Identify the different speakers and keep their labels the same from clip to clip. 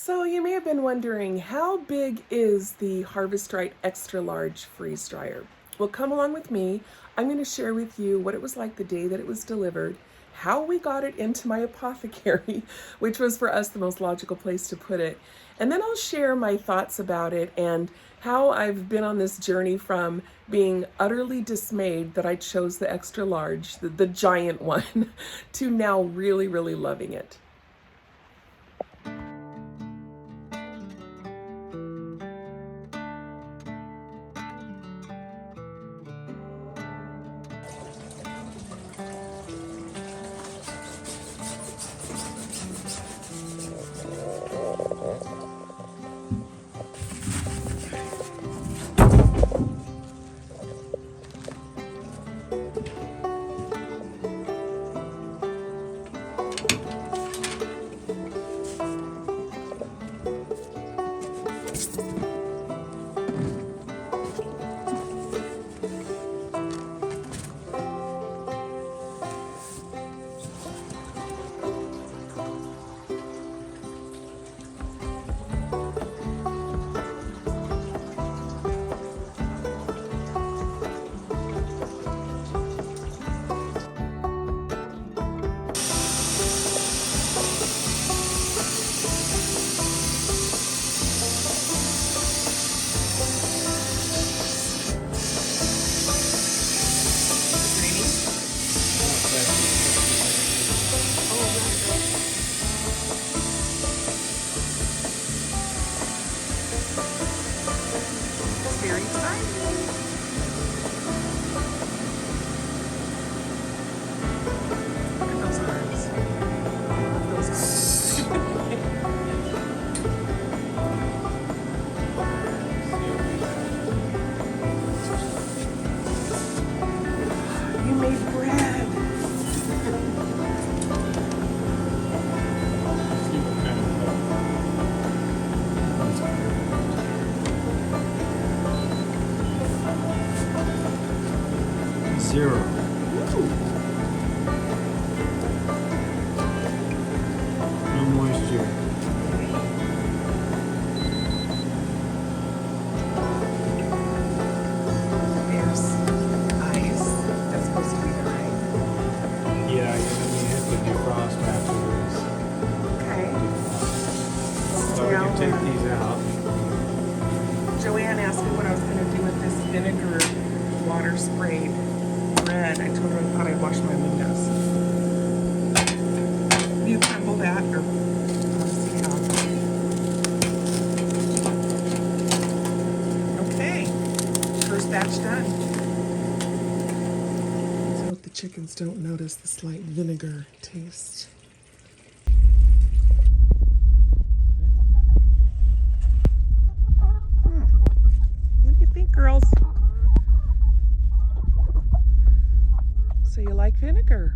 Speaker 1: So you may have been wondering, how big is the Harvest Right Extra Large Freeze Dryer? Well, come along with me. I'm going to share with you what it was like the day that it was delivered, how we got it into my apothecary, which was for us the most logical place to put it, and then I'll share my thoughts about it and how I've been on this journey from being utterly dismayed that I chose the extra large, the giant one, to now really, really loving it. Very exciting. Look at those arms. Those arms. You made bread.
Speaker 2: Zero.
Speaker 1: Ooh.
Speaker 2: No moisture.
Speaker 1: There's ice. That's supposed to be right.
Speaker 2: Yeah, you're gonna need it to defrost afterwards.
Speaker 1: Okay.
Speaker 2: So we can take these out.
Speaker 1: Joanne asked me what I was going to do with this vinegar water sprayed bread. I told her I thought I'd wash my windows. You crumble that, or I'll see how. Okay, first batch done. Let's hope the chickens don't notice the slight vinegar taste. What do you think, girls? So you like vinegar?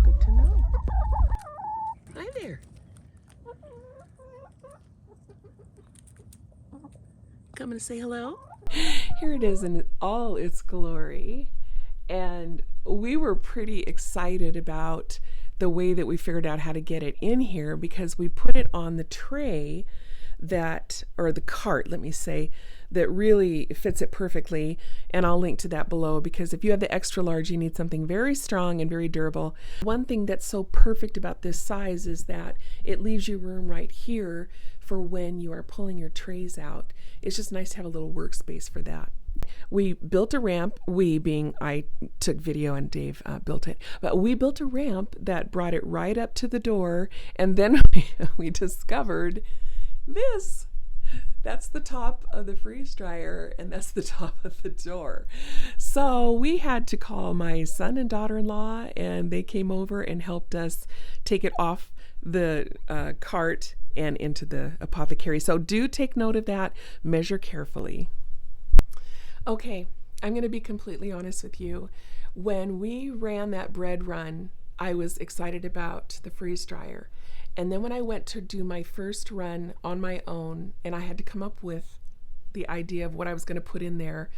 Speaker 1: Good to know. Hi there. Coming to say hello? Here it is in all its glory. And we were pretty excited about the way that we figured out how to get it in here, because we put it on the tray that, or the cart, let me say, that really fits it perfectly. And I'll link to that below, because if you have the extra large, you need something very strong and very durable. One thing that's so perfect about this size is that it leaves you room right here for when you are pulling your trays out. It's just nice to have a little workspace for that. We built a ramp, we being I took video and Dave built it, but we built a ramp that brought it right up to the door, and then we discovered this. That's the top of the freeze dryer, and that's the top of the door. So we had to call my son and daughter-in-law, and they came over and helped us take it off the cart and into the apothecary. So do take note of that, measure carefully. Okay, I'm going to be completely honest with you. When we ran that bread run, I was excited about the freeze dryer. And then when I went to do my first run on my own, and I had to come up with the idea of what I was going to put in there,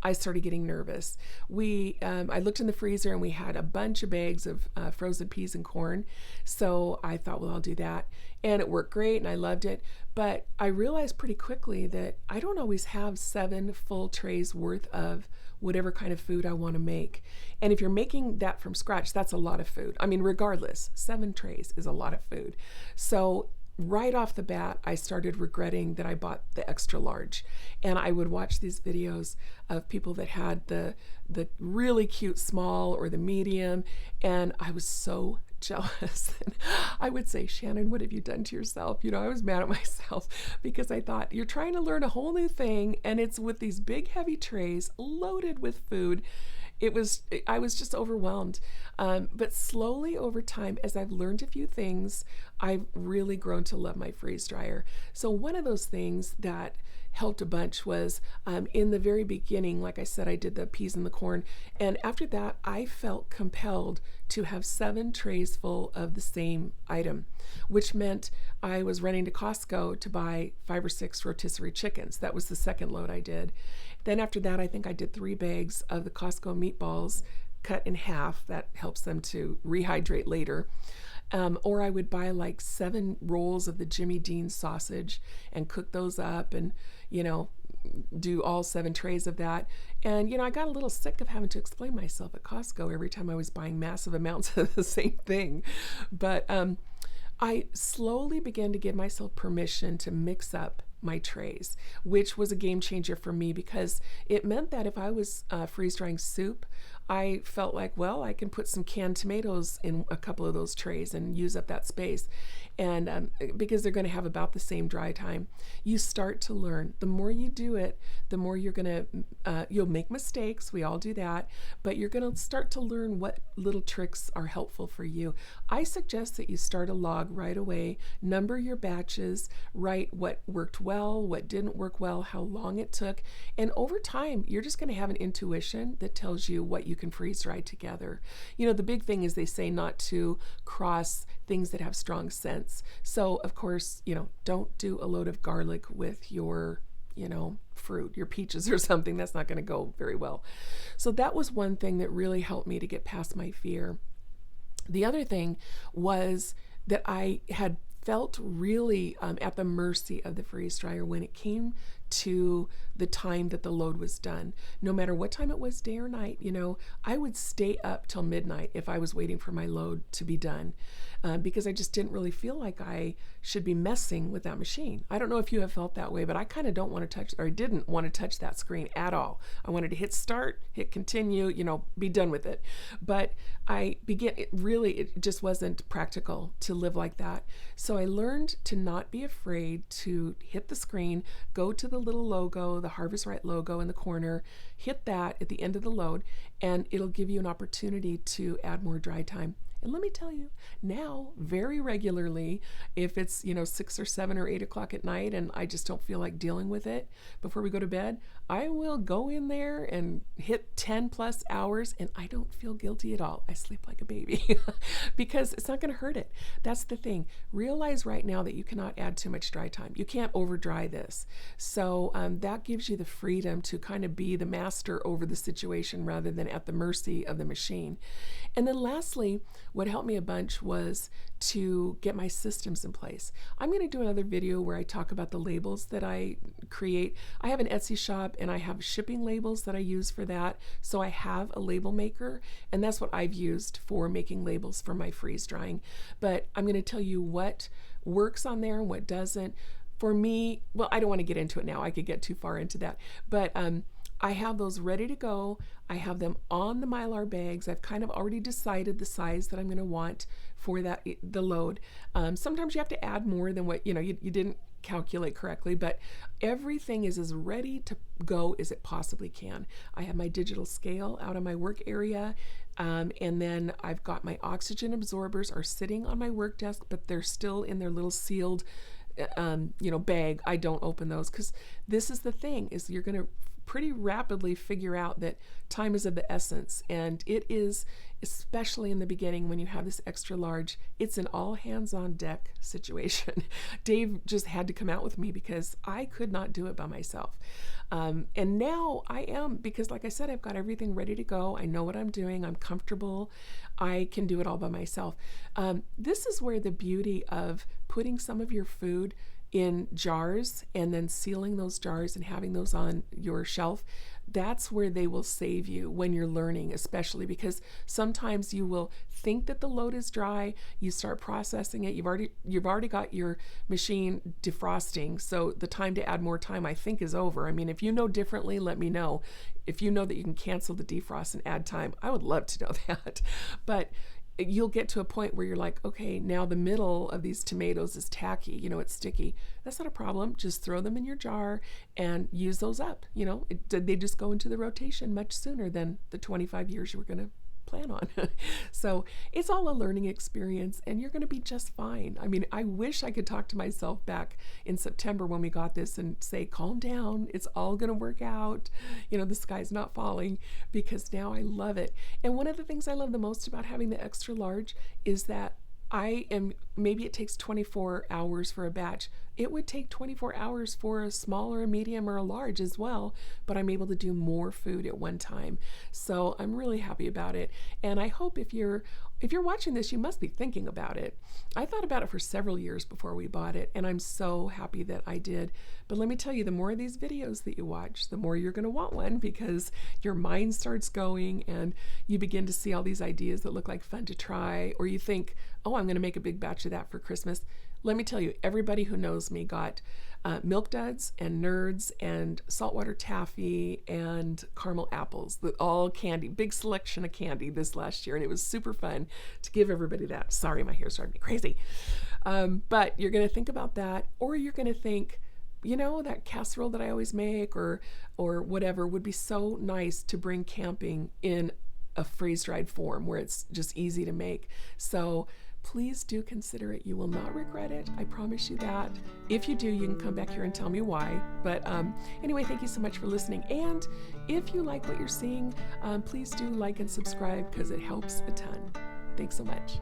Speaker 1: I started getting nervous. I looked in the freezer and we had a bunch of bags of frozen peas and corn. So I thought, well, I'll do that. And it worked great and I loved it. But I realized pretty quickly that I don't always have 7 full trays worth of whatever kind of food I want to make. And if you're making that from scratch, that's a lot of food. I mean, regardless, 7 trays is a lot of food. So right off the bat, I started regretting that I bought the extra large. And I would watch these videos of people that had the really cute small or the medium, and I was so jealous. And I would say, Shannon, what have you done to yourself? You know, I was mad at myself because I thought, you're trying to learn a whole new thing, and it's with these big heavy trays loaded with food. I was just overwhelmed. But slowly over time, as I've learned a few things, I've really grown to love my freeze dryer. So one of those things that helped a bunch was in the very beginning, like I said, I did the peas and the corn. And after that, I felt compelled to have 7 trays full of the same item, which meant I was running to Costco to buy 5 or 6 rotisserie chickens. That was the second load I did. Then after that, I think I did 3 bags of the Costco meatballs cut in half. That helps them to rehydrate later. Or I would buy like 7 rolls of the Jimmy Dean sausage and cook those up and, you know, do all 7 trays of that. And, you know, I got a little sick of having to explain myself at Costco every time I was buying massive amounts of the same thing. But I slowly began to give myself permission to mix up my trays, which was a game changer for me because it meant that if I was freeze drying soup, I felt like, well, I can put some canned tomatoes in a couple of those trays and use up that space. And because they're going to have about the same dry time, you start to learn. The more you do it, the more you're going to, you'll make mistakes. We all do that, but you're going to start to learn what little tricks are helpful for you. I suggest that you start a log right away, number your batches, write what worked well, what didn't work well, how long it took. And over time, you're just going to have an intuition that tells you what you can freeze dry together. You know, the big thing is they say not to cross things that have strong scents. So, of course, you know, don't do a load of garlic with your, you know, fruit, your peaches or something. That's not going to go very well. So that was one thing that really helped me to get past my fear. The other thing was that I had felt really at the mercy of the freeze dryer when it came to the time that the load was done. No matter what time it was, day or night, you know, I would stay up till midnight if I was waiting for my load to be done because I just didn't really feel like I should be messing with that machine. I don't know if you have felt that way, but I kind of don't want to touch, or didn't want to touch that screen at all. I wanted to hit start, hit continue, you know, be done with it. But it just wasn't practical to live like that. So I learned to not be afraid to hit the screen, go to the little logo, the Harvest Right logo in the corner, hit that at the end of the load, and it'll give you an opportunity to add more dry time. And let me tell you, now, very regularly, if it's, you know, 6 or 7 or 8 o'clock at night and I just don't feel like dealing with it before we go to bed, I will go in there and hit 10 plus hours and I don't feel guilty at all. I sleep like a baby because it's not going to hurt it. That's the thing. Realize right now that you cannot add too much dry time. You can't over dry this. So that gives you the freedom to kind of be the master over the situation rather than at the mercy of the machine. And then lastly, what helped me a bunch was to get my systems in place. I'm going to do another video where I talk about the labels that I create. I have an Etsy shop and I have shipping labels that I use for that. So I have a label maker, and that's what I've used for making labels for my freeze drying. But I'm going to tell you what works on there and what doesn't. For me, well, I don't want to get into it now. I could get too far into that. But I have those ready to go. I have them on the Mylar bags. I've kind of already decided the size that I'm going to want for the load. Sometimes you have to add more than what, you know, you didn't calculate correctly, but everything is as ready to go as it possibly can. I have my digital scale out in my work area, and then I've got my oxygen absorbers are sitting on my work desk, but they're still in their little sealed bag. I don't open those because this is the thing, is you're going to pretty rapidly figure out that time is of the essence, and it is especially in the beginning when you have this extra large. It's an all hands on deck situation. Dave just had to come out with me because I could not do it by myself. And now I am, because like I said, I've got everything ready to go. I know what I'm doing. I'm comfortable. I can do it all by myself. This is where the beauty of putting some of your food in jars and then sealing those jars and having those on your shelf, that's where they will save you when you're learning, especially because sometimes you will think that the load is dry, you start processing it, you've already got your machine defrosting, so the time to add more time I think is over. I mean, if you know differently, let me know. If you know that you can cancel the defrost and add time, I would love to know that. But you'll get to a point where you're like, okay, now the middle of these tomatoes is tacky, it's sticky. That's not a problem. Just throw them in your jar and use those up. They just go into the rotation much sooner than the 25 years you were going to plan on. So it's all a learning experience, and you're going to be just fine. I mean, I wish I could talk to myself back in September when we got this and say, calm down, it's all going to work out. The sky's not falling, because now I love it. And one of the things I love the most about having the extra large is that maybe it takes 24 hours for a batch. It would take 24 hours for a small or a medium or a large as well, but I'm able to do more food at one time. So I'm really happy about it. And I hope if you're watching this, you must be thinking about it. I thought about it for several years before we bought it, and I'm so happy that I did. But let me tell you, the more of these videos that you watch, the more you're going to want one, because your mind starts going and you begin to see all these ideas that look like fun to try, or you think, oh, I'm going to make a big batch of that for Christmas. Let me tell you, everybody who knows me got Milk Duds and Nerds and saltwater taffy and caramel apples, all candy, big selection of candy this last year. And it was super fun to give everybody that. Sorry, my hair's driving me crazy. But you're going to think about that, or you're going to think, that casserole that I always make or whatever would be so nice to bring camping in a freeze-dried form where it's just easy to make. So please do consider it. You will not regret it. I promise you that. If you do, you can come back here and tell me why. But anyway, thank you so much for listening. And if you like what you're seeing, please do like and subscribe, because it helps a ton. Thanks so much.